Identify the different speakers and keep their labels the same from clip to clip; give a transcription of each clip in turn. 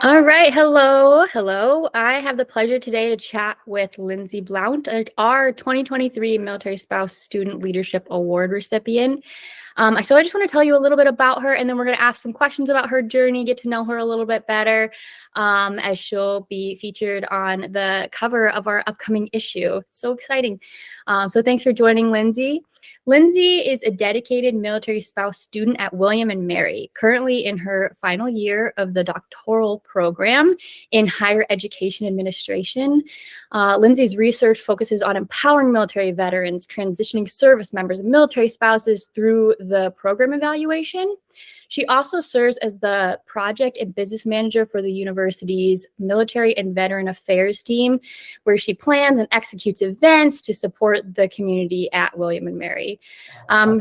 Speaker 1: All right. Hello. Hello. I have the pleasure today to chat with Lindsay Blount, our 2023 Military Spouse Student Leadership Award recipient. So I just want to tell you a little bit about her, and then we're going to ask some questions about her journey, get to know her a little bit better, as she'll be featured on the cover of our upcoming issue. It's so exciting. So thanks for joining, Lindsay. Lindsay is a dedicated military spouse student at William and Mary, currently in her final year of the doctoral program in higher education administration. Lindsay's research focuses on empowering military veterans, transitioning service members, and military spouses through the program evaluation. She also serves as the project and business manager for the university's military and veteran affairs team, where she plans and executes events to support the community at William and Mary.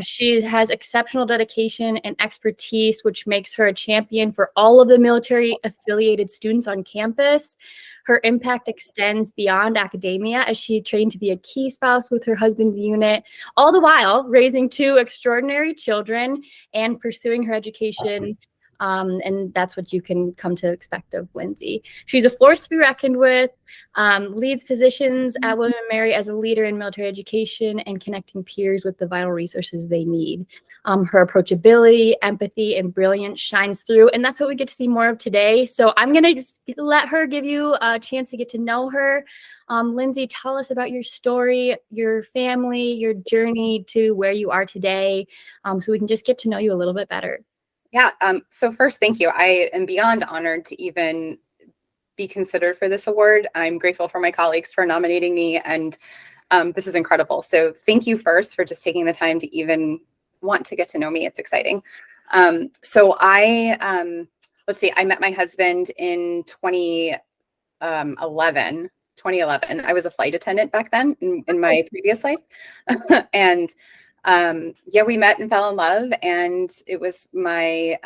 Speaker 1: She has exceptional dedication and expertise, which makes her a champion for all of the military affiliated students on campus. Her impact extends beyond academia as she trained to be a key spouse with her husband's unit, all the while raising two extraordinary children and pursuing her education. And that's what you can come to expect of Lindsay. She's a force to be reckoned with, leads positions at William & Mary as a leader in military education and connecting peers with the vital resources they need. Her approachability, empathy, and brilliance shines through, and that's what we get to see more of today. So I'm going to just let her give you a chance to get to know her. Lindsay, tell us about your story, your family, your journey to where you are today, so we can just get to know you a little bit better.
Speaker 2: Yeah. So first, thank you. I am beyond honored to even be considered for this award. I'm grateful for my colleagues for nominating me, and this is incredible. So thank you first for just taking the time to even want to get to know me. It's exciting. So let's see, I met my husband in 2011. I was a flight attendant back then in my previous life. And yeah, we met and fell in love, and it was my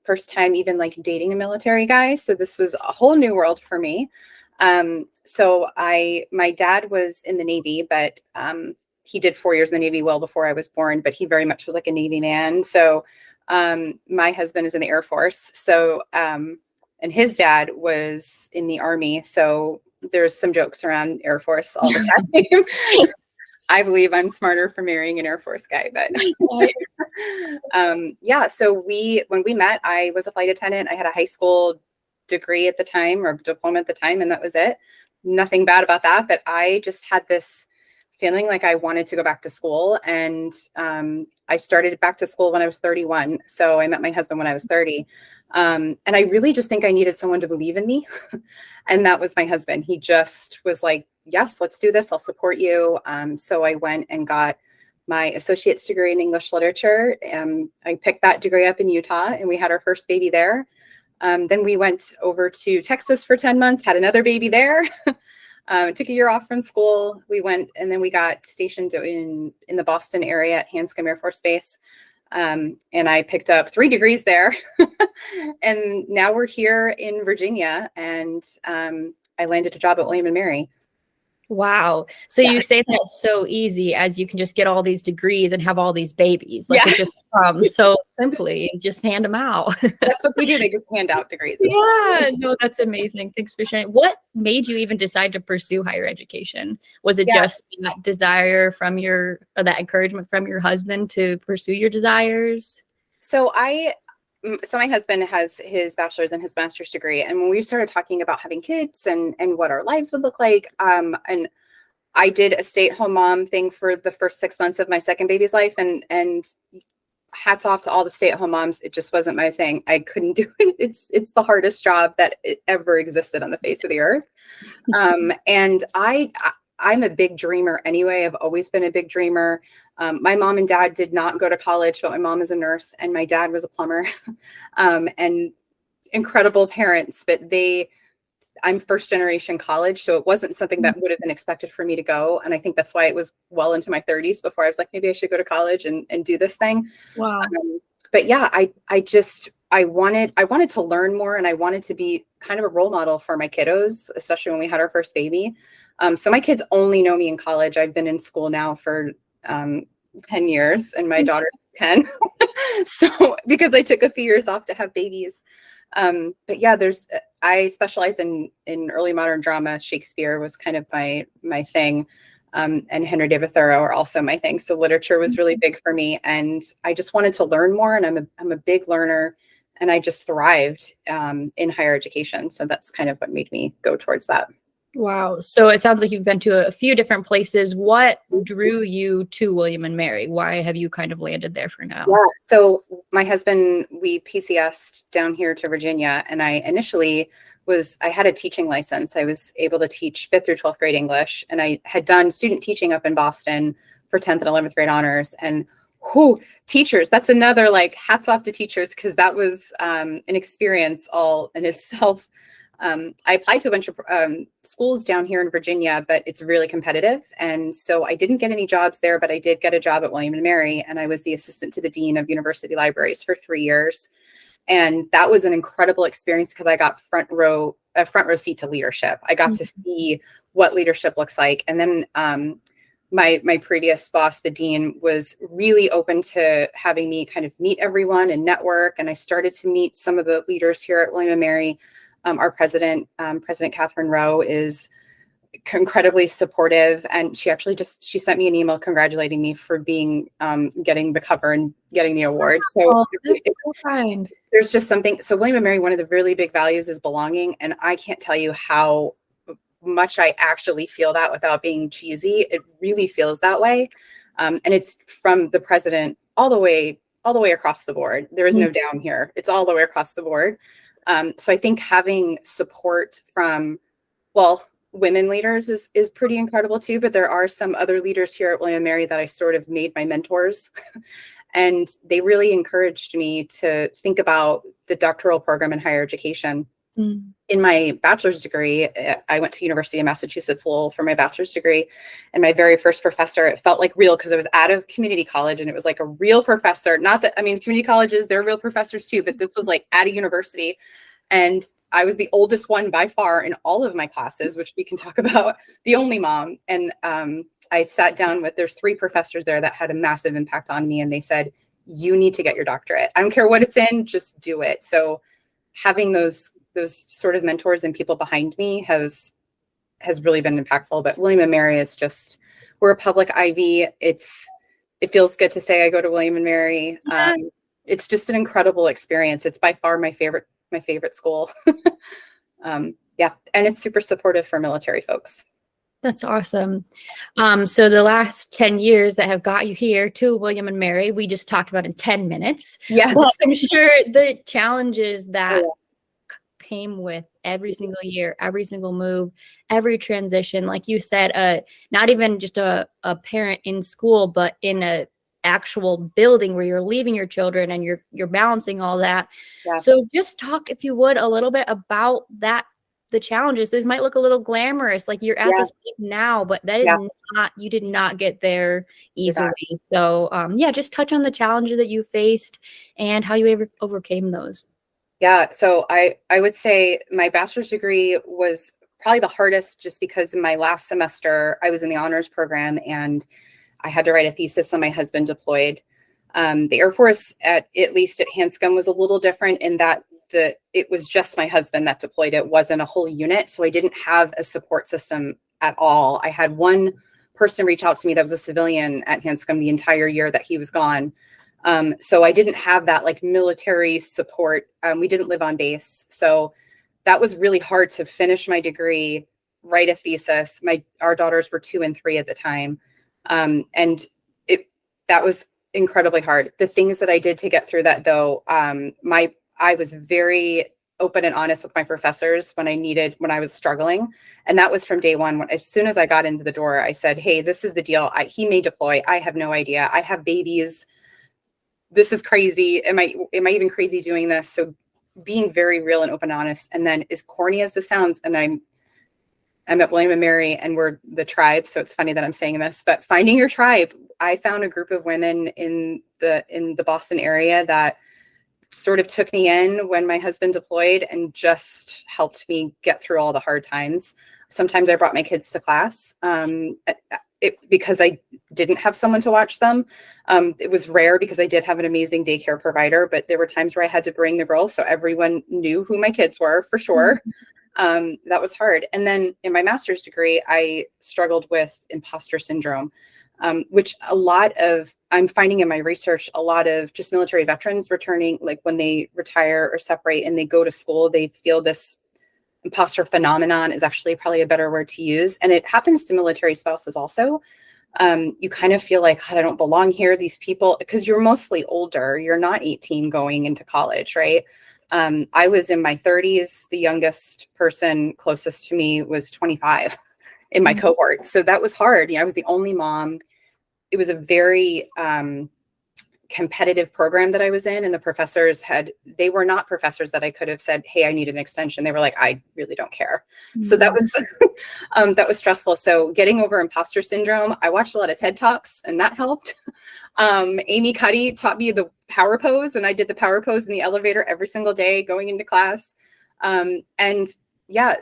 Speaker 2: first time even like dating a military guy. So this was a whole new world for me. So my dad was in the Navy, but he did 4 years in the Navy well before I was born, but he very much was like a Navy man. So my husband is in the Air Force. So and his dad was in the Army. So there's some jokes around Air Force all the time. I believe I'm smarter for marrying an Air Force guy, but yeah. So when we met, I was a flight attendant. I had a high school degree at the time, or diploma at the time, and that was it. Nothing bad about that, but I just had this feeling like I wanted to go back to school, and I started back to school when I was 31. So I met my husband when I was 30. And I really just think I needed someone to believe in me. And that was my husband. He just was like, yes, let's do this. I'll support you. So I went and got my associate's degree in English literature. I picked that degree up in Utah, and we had our first baby there. Then we went over to Texas for 10 months, had another baby there. Took a year off from school. We went, and then we got stationed in the Boston area at Hanscom Air Force Base. And I picked up 3 degrees there. And now we're here in Virginia, and I landed a job at William and Mary.
Speaker 1: Wow. So you say that's so easy, as you can just get all these degrees and have all these babies. Like it just comes so simply, just hand them out.
Speaker 2: That's what they do. They just hand out degrees.
Speaker 1: Yeah, no, that's amazing. Thanks for sharing. What made you even decide to pursue higher education? Was it just that desire from that encouragement from your husband to pursue your desires?
Speaker 2: So my husband has his bachelor's and his master's degree. And when we started talking about having kids and what our lives would look like, and I did a stay-at-home mom thing for the first 6 months of my second baby's life, and hats off to all the stay-at-home moms. It just wasn't my thing. I couldn't do it. It's the hardest job that ever existed on the face of the earth. And I'm a big dreamer anyway. I've always been a big dreamer. My mom and dad did not go to college, but my mom is a nurse and my dad was a plumber. And incredible parents, but I'm first generation college. So it wasn't something that would have been expected for me to go. And I think that's why it was well into my 30s before I was like, maybe I should go to college and do this thing.
Speaker 1: Wow.
Speaker 2: But yeah, I wanted to learn more, and I wanted to be kind of a role model for my kiddos, especially when we had our first baby. So my kids only know me in college. I've been in school now for 10 years, and my daughter's 10. So because I took a few years off to have babies. But yeah, I specialized in early modern drama. Shakespeare was kind of my thing. And Henry David Thoreau are also my thing. So literature was really big for me, and I just wanted to learn more. And I'm a big learner, and I just thrived in higher education. So that's kind of what made me go towards that.
Speaker 1: Wow. So it sounds like you've been to a few different places. What drew you to William and Mary? Why have you kind of landed there for now?
Speaker 2: Yeah. So my husband, we PCS'd down here to Virginia, and I had a teaching license. I was able to teach 5th through 12th grade English, and I had done student teaching up in Boston for 10th and 11th grade honors. And teachers, that's another, like, hats off to teachers, because that was an experience all in itself. I applied to a bunch of schools down here in Virginia, but it's really competitive. And so I didn't get any jobs there, but I did get a job at William and Mary, and I was the assistant to the dean of university libraries for 3 years. And that was an incredible experience because I got a front row seat to leadership. I got to see what leadership looks like. And then my previous boss, the dean, was really open to having me kind of meet everyone and network. And I started to meet some of the leaders here at William and Mary. Our president, President Catherine Rowe, is incredibly supportive, and she sent me an email congratulating me for getting the cover and getting the award. So
Speaker 1: that's so kind.
Speaker 2: There's just something. So William and Mary, one of the really big values is belonging, and I can't tell you how much I actually feel that without being cheesy. It really feels that way, and it's from the president all the way across the board. There is no down here. It's all the way across the board. So I think having support from, women leaders is pretty incredible too, but there are some other leaders here at William & Mary that I sort of made my mentors. And they really encouraged me to think about the doctoral program in higher education. In my bachelor's degree, I went to University of Massachusetts Lowell for my bachelor's degree. And my very first professor, it felt like real because I was out of community college, and it was like a real professor. Not that, I mean, community colleges, they're real professors too, but this was like at a university. And I was the oldest one by far in all of my classes, which we can talk about, the only mom. And I sat down there's 3 professors there that had a massive impact on me. And they said, you need to get your doctorate. I don't care what it's in, just do it. So having those sort of mentors and people behind me has really been impactful. But William and Mary is just, we're a public Ivy. It feels good to say I go to William and Mary. It's just an incredible experience. It's by far my favorite school. Yeah. And it's super supportive for military folks.
Speaker 1: That's awesome. So the last 10 years that have got you here to William and Mary, we just talked about in 10 minutes.
Speaker 2: Yes.
Speaker 1: Well, I'm sure the challenges that came with every single year, every single move, every transition, like you said, not even just a parent in school, but in a actual building where you're leaving your children and you're balancing all that. Yeah. So just talk, if you would, a little bit about that, the challenges. This might look a little glamorous, like you're at this place now, but that is not, you did not get there easily. Exactly. So just touch on the challenges that you faced and how you overcame those.
Speaker 2: Yeah, so I would say my bachelor's degree was probably the hardest, just because in my last semester I was in the honors program and I had to write a thesis on my husband deployed. The Air Force, at least at Hanscom, was a little different in that it was just my husband that deployed. It wasn't a whole unit, so I didn't have a support system at all. I had one person reach out to me that was a civilian at Hanscom the entire year that he was gone. So I didn't have that like military support. We didn't live on base. So that was really hard to finish my degree, write a thesis. Our daughters were 2 and 3 at the time. And that was incredibly hard. The things that I did to get through that, though, I was very open and honest with my professors when I was struggling. And that was from day one. As soon as I got into the door, I said, hey, this is the deal. He may deploy. I have no idea. I have babies. This is crazy. Am I even crazy doing this? So being very real and open and honest. And then, as corny as this sounds, and I'm at William and Mary and we're the tribe. So it's funny that I'm saying this, but finding your tribe, I found a group of women in the Boston area that sort of took me in when my husband deployed and just helped me get through all the hard times. Sometimes I brought my kids to class. because I didn't have someone to watch them. It was rare because I did have an amazing daycare provider, but there were times where I had to bring the girls so everyone knew who my kids were for sure. That was hard. And then in my master's degree, I struggled with imposter syndrome, which I'm finding in my research, a lot of just military veterans returning, like when they retire or separate and they go to school, they feel this imposter phenomenon is actually probably a better word to use. And it happens to military spouses also. You kind of feel like, God, I don't belong here. These people, because you're mostly older, you're not 18 going into college, right? I was in my 30s. The youngest person closest to me was 25 in my cohort. So that was hard. I was the only mom. It was a very competitive program that I was in, and the professors they were not professors that I could have said, hey, I need an extension. They were like, I really don't care. So that was that was stressful. So getting over imposter syndrome, I watched a lot of TED Talks and that helped. Amy Cuddy taught me the power pose, and I did the power pose in the elevator every single day going into class. And yeah,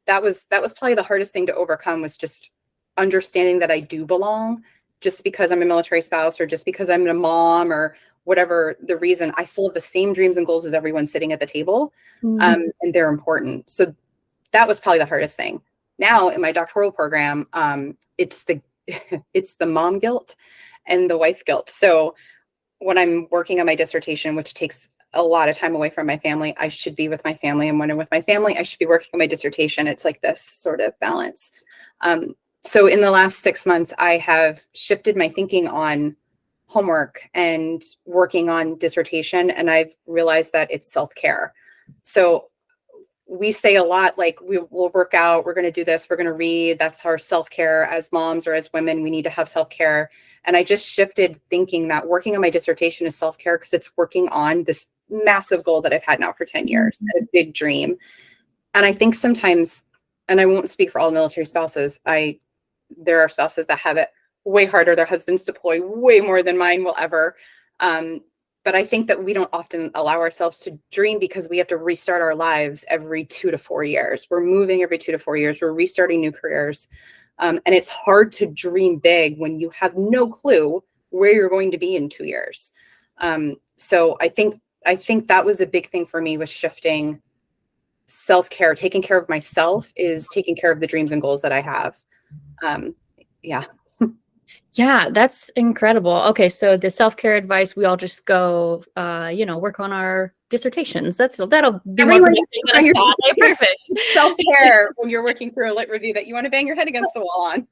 Speaker 2: that was probably the hardest thing to overcome, was just understanding that I do belong. Just because I'm a military spouse or just because I'm a mom or whatever the reason, I still have the same dreams and goals as everyone sitting at the table. And they're important. So that was probably the hardest thing. Now in my doctoral program, it's the mom guilt and the wife guilt. So when I'm working on my dissertation, which takes a lot of time away from my family, I should be with my family. And when I'm with my family, I should be working on my dissertation. It's like this sort of balance. So in the last 6 months, I have shifted my thinking on homework and working on dissertation, and I've realized that it's self-care. So we say a lot, like we'll work out, we're going to do this, we're going to read. That's our self-care as moms or as women. We need to have self-care. And I just shifted thinking that working on my dissertation is self-care because it's working on this massive goal that I've had now for 10 years, a big dream. And I think sometimes, and I won't speak for all military spouses, there are spouses that have it way harder. Their husbands deploy way more than mine will ever. But I think that we don't often allow ourselves to dream because we have to restart our lives every 2 to 4 years. We're moving every 2 to 4 years. We're restarting new careers. And it's hard to dream big when you have no clue where you're going to be in 2 years. So I think that was a big thing for me, was shifting self-care. Taking care of myself is taking care of the dreams and goals that I have.
Speaker 1: Yeah, that's incredible. Okay, so the self-care advice, we all just go, work on our dissertations. That'll be
Speaker 2: everyone
Speaker 1: perfect.
Speaker 2: Self-care when you're working through a lit review that you want to bang your head against the wall on.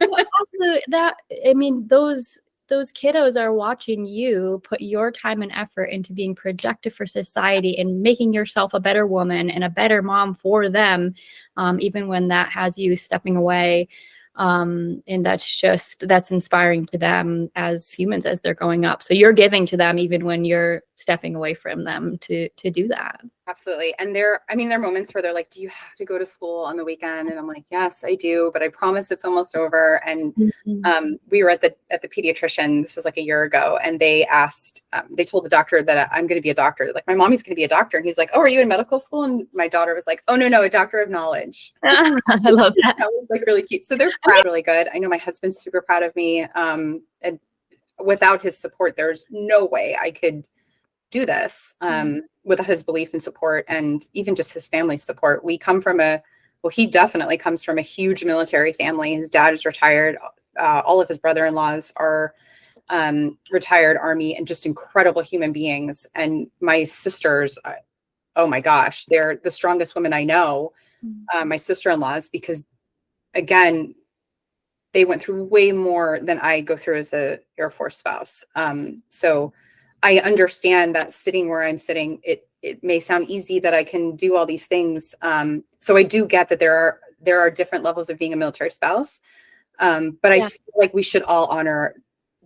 Speaker 1: Those kiddos are watching you put your time and effort into being productive for society and making yourself a better woman and a better mom for them, even when that has you stepping away. And that's inspiring to them as humans as they're growing up. So you're giving to them even when you're stepping away from them to do that.
Speaker 2: Absolutely. And there are moments where they're like, do you have to go to school on the weekend? And I'm like, yes, I do, but I promise it's almost over. And we were at the pediatrician, this was like a year ago, and they told the doctor that I'm going to be a doctor. Like, my mommy's going to be a doctor. And he's like, oh, are you in medical school? And my daughter was like, oh, no, a doctor of knowledge.
Speaker 1: I love that.
Speaker 2: That was like really cute. So they're proud, really good. I know my husband's super proud of me. And without his support, there's no way I could do this. Without his belief and support, and even just his family's support. He definitely comes from a huge military family. His dad is retired. All of his brother-in-laws are retired Army and just incredible human beings. And my sisters, oh my gosh, they're the strongest women I know, my sister-in-laws, because again, they went through way more than I go through as a Air Force spouse. So I understand that sitting where I'm sitting, it may sound easy that I can do all these things. So I do get that there are different levels of being a military spouse. But I feel like we should all honor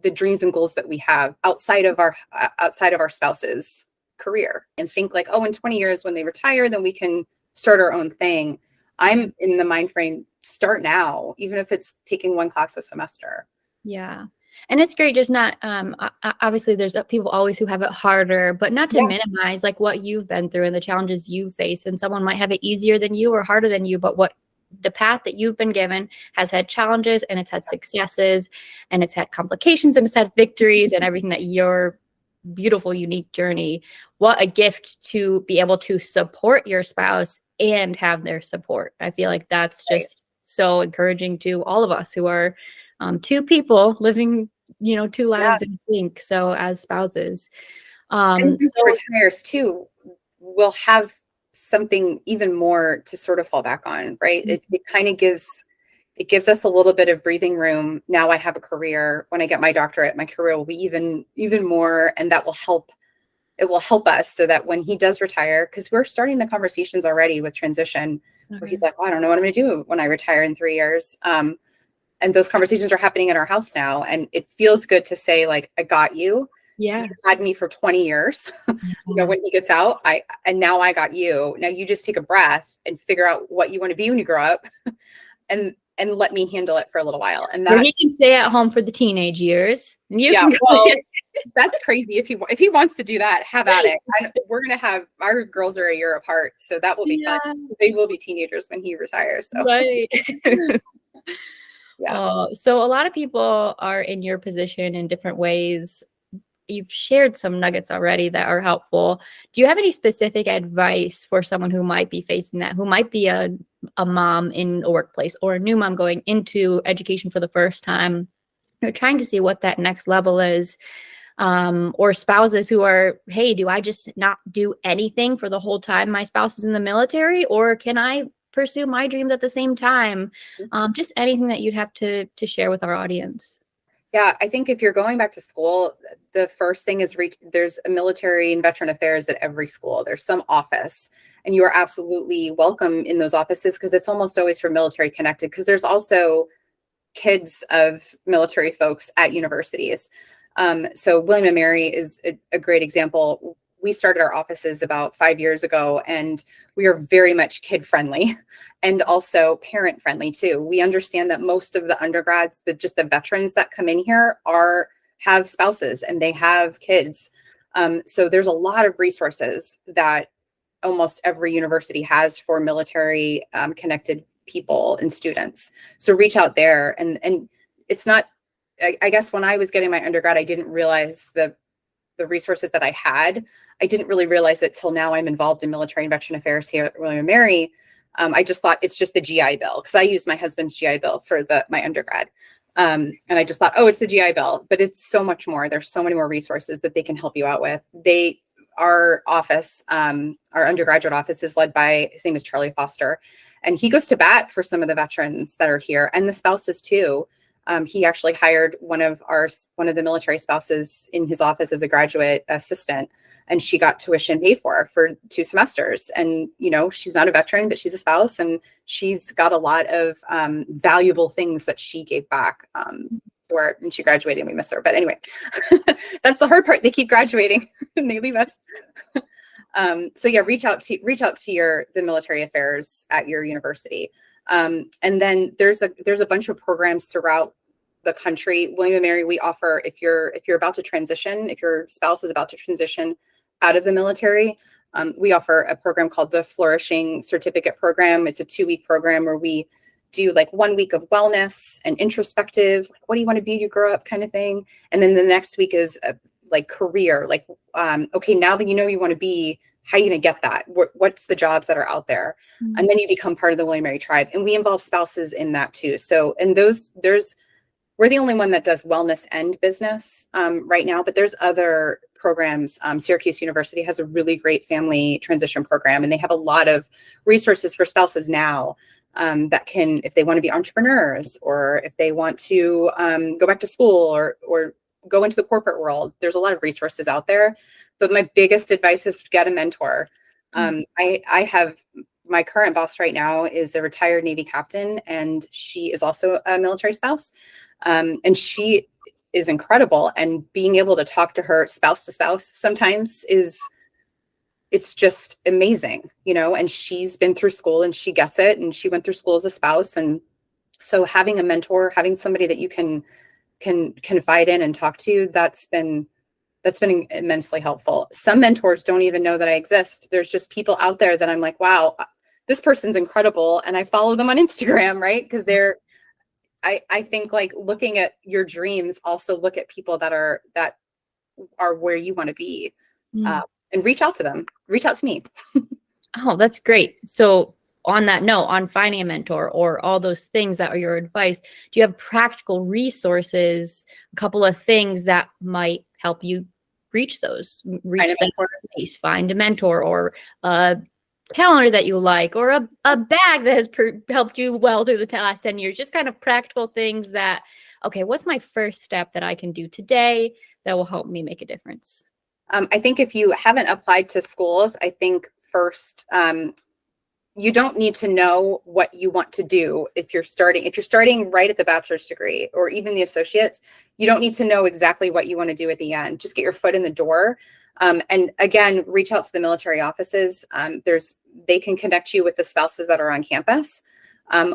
Speaker 2: the dreams and goals that we have outside of our spouse's career, and think like, oh, in 20 years when they retire, then we can start our own thing. I'm in the mind frame, start now, even if it's taking one class a semester.
Speaker 1: Yeah. And it's great, just not, obviously there's people always who have it harder, but not to minimize like what you've been through and the challenges you face. And someone might have it easier than you or harder than you, but what the path that you've been given has had challenges and it's had successes and it's had complications and it's had victories and everything, that your beautiful, unique journey. What a gift to be able to support your spouse and have their support. I feel like that's
Speaker 2: Right.
Speaker 1: just so encouraging to all of us who are two people living, two
Speaker 2: Yeah.
Speaker 1: lives in sync. So as spouses,
Speaker 2: And who
Speaker 1: so
Speaker 2: retires too will have something even more to sort of fall back on, right? It kind of gives us a little bit of breathing room. Now I have a career. When I get my doctorate, my career will be even more, and that will help. It will help us so that when he does retire, because we're starting the conversations already with transition, where he's like, "Oh, I don't know what I'm going to do when I retire in 3 years." And those conversations are happening in our house now, and it feels good to say, like, "I got you.
Speaker 1: yeah.
Speaker 2: You've had me for 20 years." When he gets out, and now I got you. Now you just take a breath and figure out what you want to be when you grow up, and let me handle it for a little while. And
Speaker 1: Or
Speaker 2: that,
Speaker 1: he can stay at home for the teenage years. And you
Speaker 2: yeah,
Speaker 1: can go.
Speaker 2: well, that's crazy. If he wants to do that, have at it. We're gonna have, our girls are a year apart, so that will be fun.
Speaker 1: Yeah,
Speaker 2: They will be teenagers when he retires. So
Speaker 1: right.
Speaker 2: yeah,
Speaker 1: So a lot of people are in your position in different ways. You've shared some nuggets already that are helpful. Do you have any specific advice for someone who might be facing that, who might be a mom in a workplace or a new mom going into education for the first time? They're trying to see what that next level is. Or spouses who are, hey, do I just not do anything for the whole time my spouse is in the military, or can I pursue my dreams at the same time? Just anything that you'd have to share with our audience.
Speaker 2: yeah. I think if you're going back to school, the first thing is there's a military and veteran affairs at every school. There's some office, and you are absolutely welcome in those offices, because it's almost always for military connected. Because there's also kids of military folks at universities. So William and Mary is a great example. We started our offices about 5 years ago, and we are very much kid friendly and also parent friendly too. We understand that most of the undergrads, just the veterans that come in here, have spouses and they have kids. So there's a lot of resources that almost every university has for military connected people and students. So reach out there, and it's not, I guess when I was getting my undergrad, I didn't realize the resources that I had. I didn't really realize it till now I'm involved in military and veteran affairs here at William and Mary. I just thought it's just the GI Bill, because I used my husband's GI Bill for my undergrad. And I just thought, oh, it's the GI Bill, but it's so much more. There's so many more resources that they can help you out with. Our office, our undergraduate office, is led by, his name is Charlie Foster, and he goes to bat for some of the veterans that are here and the spouses too. He actually hired one of the military spouses in his office as a graduate assistant, and she got tuition paid for 2 semesters. And she's not a veteran, but she's a spouse, and she's got a lot of valuable things that she gave back to her. And she graduated, and we miss her. But anyway, that's the hard part. They keep graduating and they leave us. So yeah, reach out to the military affairs at your university. And then there's a bunch of programs throughout the country. William and Mary, we offer, if you're about to transition, if your spouse is about to transition out of the military, we offer a program called the Flourishing Certificate Program. It's a 2-week program where we do like 1 week of wellness and introspective, like, what do you want to be when you grow up, kind of thing. And then the next week is like career, like, okay, now that you know you want to be, how are you going to get that? What's the jobs that are out there? Mm-hmm. And then you become part of the William Mary tribe. And we involve spouses in that too. So, and we're the only one that does wellness and business right now, but there's other programs. Syracuse University has a really great family transition program, and they have a lot of resources for spouses now that can, if they want to be entrepreneurs, or if they want to go back to school, or go into the corporate world. There's a lot of resources out there. But my biggest advice is to get a mentor. I have, my current boss right now is a retired Navy captain, and she is also a military spouse. And she is incredible. And being able to talk to her spouse to spouse sometimes it's just amazing, and she's been through school and she gets it, and she went through school as a spouse. And so having a mentor, having somebody that you can confide in and talk to, that's been immensely helpful. Some mentors don't even know that I exist. There's just people out there that I'm like, wow, this person's incredible. And I follow them on Instagram, right? Because I think like looking at your dreams, also look at people that are where you want to be,
Speaker 1: Mm.
Speaker 2: and reach out to them, reach out to me.
Speaker 1: Oh, that's great. So on that note, on finding a mentor or all those things that are your advice, do you have practical resources, a couple of things that might help you reach
Speaker 2: Find a
Speaker 1: that
Speaker 2: mentor.
Speaker 1: place, find a mentor or a calendar that you like, or a bag that has helped you well through the last 10 years, just kind of practical things that, okay, what's my first step that I can do today that will help me make a difference?
Speaker 2: I think if you haven't applied to schools, I think first, you don't need to know what you want to do if you're starting right at the bachelor's degree or even the associates. You don't need to know exactly what you want to do at the end. Just get your foot in the door. And again, reach out to the military offices. They can connect you with the spouses that are on campus.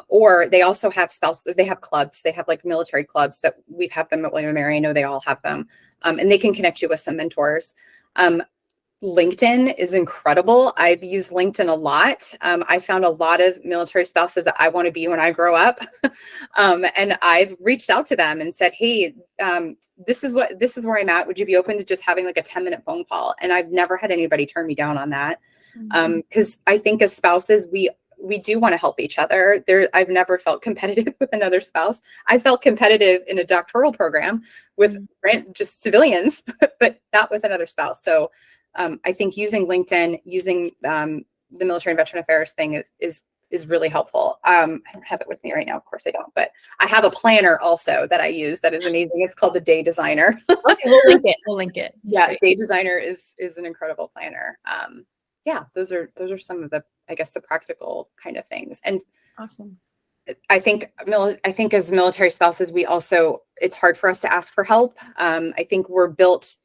Speaker 2: Or they also have they have clubs. They have like military clubs that we've had them at William & Mary. I know they all have them. And they can connect you with some mentors. LinkedIn is incredible. I've used LinkedIn a lot. I found a lot of military spouses that I want to be when I grow up. And I've reached out to them and said, hey, this is where I'm at. Would you be open to just having like a 10-minute phone call? And I've never had anybody turn me down on that. Because I think as spouses, we do want to help each other. I've never felt competitive with another spouse. I felt competitive in a doctoral program with just civilians, but not with another spouse. So I think using LinkedIn, using the military and veteran affairs thing is really helpful. I don't have it with me right now. Of course I don't, but I have a planner also that I use that is amazing. It's called the Day Designer.
Speaker 1: Okay, we'll link it. We'll link it. That's
Speaker 2: yeah,
Speaker 1: great.
Speaker 2: Day Designer is an incredible planner. Yeah, those are some of the, I guess, the practical kind of things. And
Speaker 1: Awesome.
Speaker 2: I think as military spouses, it's hard for us to ask for help. I think we're built,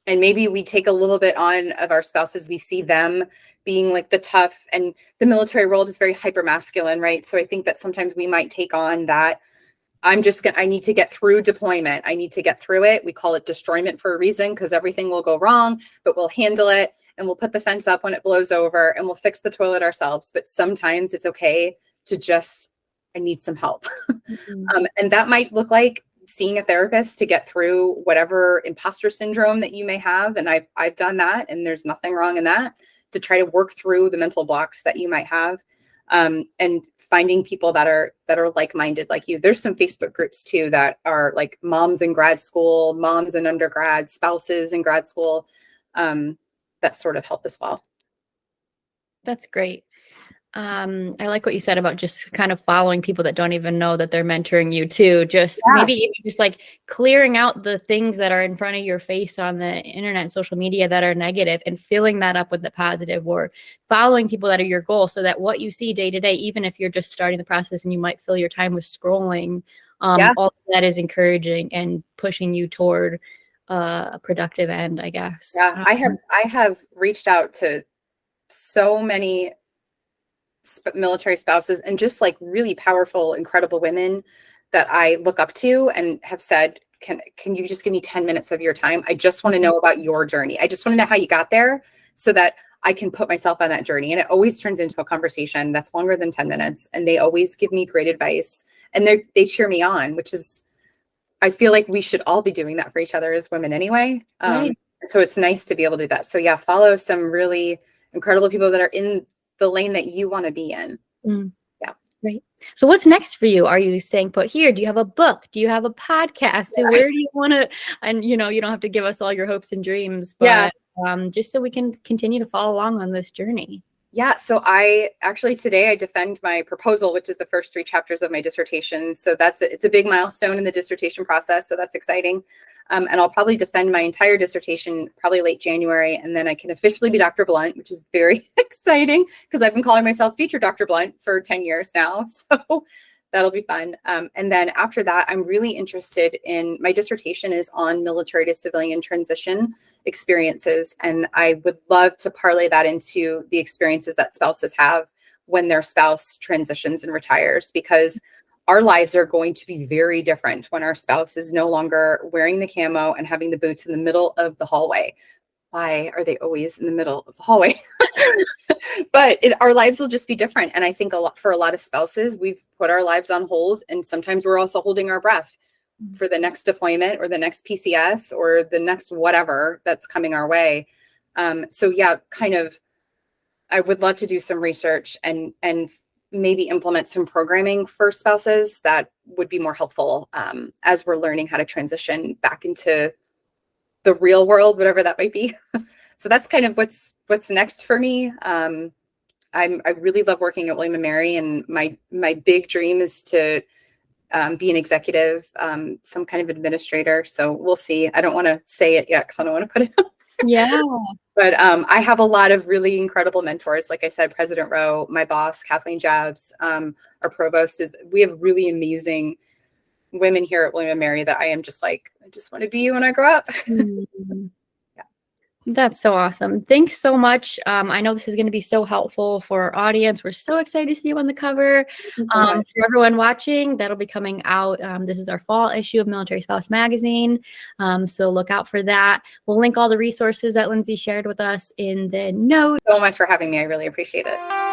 Speaker 2: and maybe we take a little bit on of our spouses. We see them being like the tough, and the military world is very hyper masculine, right? So I think that sometimes we might take on that. I need to get through deployment. I need to get through it. We call it destroyment for a reason, because everything will go wrong, but we'll handle it, and we'll put the fence up when it blows over, and we'll fix the toilet ourselves. But sometimes it's okay to I need some help. And that might look like seeing a therapist to get through whatever imposter syndrome that you may have. And I've done that, and there's nothing wrong in that, to try to work through the mental blocks that you might have. And finding people that are like-minded like you. There's some Facebook groups too that are like moms in grad school, moms in undergrad, spouses in grad school, that sort of help as well.
Speaker 1: That's great. I like what you said about just kind of following people that don't even know that they're mentoring you too. Maybe even just like clearing out the things that are in front of your face on the internet and social media that are negative, and filling that up with the positive, or following people that are your goal, so that what you see day to day, even if you're just starting the process and you might fill your time with scrolling, all of that is encouraging and pushing you toward a productive end, I guess.
Speaker 2: Yeah, I have reached out to so many military spouses, and just like really powerful, incredible women that I look up to, and have said, can you just give me 10 minutes of your time? I just want to know about your journey. I just want to know how you got there, so that I can put myself on that journey. And it always turns into a conversation that's longer than 10 minutes. And they always give me great advice, and they cheer me on, which is, I feel like we should all be doing that for each other as women anyway.
Speaker 1: Right.
Speaker 2: So it's nice to be able to do that. So yeah, follow some really incredible people that are in the lane that you want to be in. Yeah.
Speaker 1: Right. So what's next for you? Are you staying put here? Do you have a book? Do you have a podcast?
Speaker 2: Yeah.
Speaker 1: Where do you want to, and you don't have to give us all your hopes and dreams, but just so we can continue to follow along on this journey.
Speaker 2: Yeah. So today I defend my proposal, which is the first 3 chapters of my dissertation. So it's a big milestone in the dissertation process. So that's exciting. And I'll probably defend my entire dissertation probably late January. And then I can officially be Dr. Blount, which is very exciting, because I've been calling myself Future Dr. Blount for 10 years now. So that'll be fun. And then after that, I'm really interested in, my dissertation is on military to civilian transition experiences. And I would love to parlay that into the experiences that spouses have when their spouse transitions and retires, because our lives are going to be very different when our spouse is no longer wearing the camo and having the boots in the middle of the hallway. Why are they always in the middle of the hallway? But our lives will just be different. And I think for a lot of spouses, we've put our lives on hold, and sometimes we're also holding our breath for the next deployment or the next PCS or the next whatever that's coming our way. So yeah, kind of, I would love to do some research and maybe implement some programming for spouses that would be more helpful as we're learning how to transition back into the real world, whatever that might be. So that's kind of what's next for me. I really love working at William & Mary, and my big dream is to be an executive, some kind of administrator. So we'll see. I don't want to say it yet because I don't want to put it out.
Speaker 1: Yeah.
Speaker 2: But I have a lot of really incredible mentors. Like I said, President Rowe, my boss, Kathleen Jabs, our provost, we have really amazing women here at William & Mary that I am just like, I just want to be when I grow up.
Speaker 1: Mm. That's so awesome. Thanks so much. I know this is going to be so helpful for our audience. We're so excited to see you on the cover. For everyone watching, that'll be coming out. This is our fall issue of Military Spouse Magazine. So look out for that. We'll link all the resources that Lindsay shared with us in the notes.
Speaker 2: So much for having me. I really appreciate it.